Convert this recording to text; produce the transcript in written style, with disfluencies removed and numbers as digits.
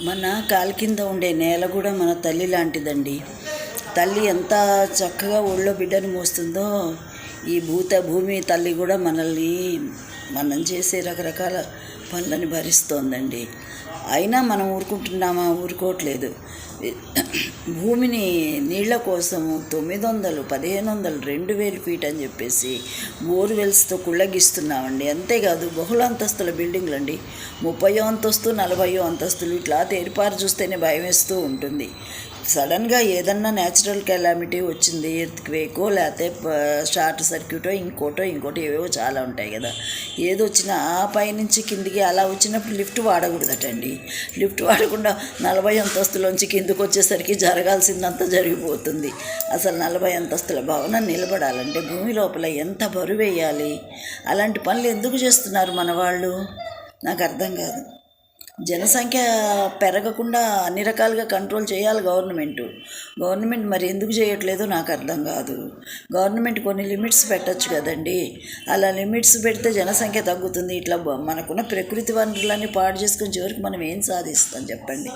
మన కాలి కింద ఉండే నేల కూడా మన తల్లి లాంటిదండి. తల్లి ఎంత చక్కగా ఒళ్ళో బిడ్డను మోస్తుందో, ఈ భూమి తల్లి కూడా మనం చేసే రకరకాల పనులని భరిస్తోందండి. అయినా మనం ఊరుకుంటున్నామా? ఊరుకోవట్లేదు. భూమిని నీళ్ల కోసము 900, 1500, 2000 ఫీట్ అని చెప్పేసి బోర్వెల్స్తో కుళ్ళగిస్తున్నామండి. అంతేకాదు బహుళ అంతస్తుల బిల్డింగ్లు అండి, 30వ అంతస్తు, 40వ అంతస్తులు ఇట్లా తేరిపారు చూస్తేనే భయం వేస్తూ ఉంటుంది. సడన్గా ఏదన్నా న్యాచురల్ కెలామిటీ వచ్చింది, ఎర్త్క్వేకో లేకపోతే షార్ట్ సర్క్యూటో ఇంకోటి ఏవేవో చాలా ఉంటాయి కదా. ఏదొచ్చినా ఆ పైనుంచి కిందికి అలా వచ్చినప్పుడు లిఫ్ట్ వాడకూడదటండి. లిఫ్ట్ వాడకుండా 40 అంతస్తులోంచి కిందికి వచ్చేసరికి జరగాల్సిందంతా జరిగిపోతుంది. అసలు 40 అంతస్తుల భవనం నిలబడాలంటే భూమి లోపల ఎంత బరువు వేయాలి? అలాంటి పనులు ఎందుకు చేస్తున్నారు మన వాళ్ళు? నాకు అర్థం కాదు. జనసంఖ్య పెరగకుండా అన్ని రకాలుగా కంట్రోల్ చేయాలి గవర్నమెంట్ మరి ఎందుకు చేయట్లేదో నాకు అర్థం కాదు. గవర్నమెంట్ కొన్ని లిమిట్స్ పెట్టచ్చు కదండి. అలా లిమిట్స్ పెడితే జనసంఖ్య తగ్గుతుంది. ఇట్లా మనకున్న ప్రకృతి వనరులన్నీ పాడు చేసుకుని చివరికి మనం ఏం సాధిస్తాం చెప్పండి.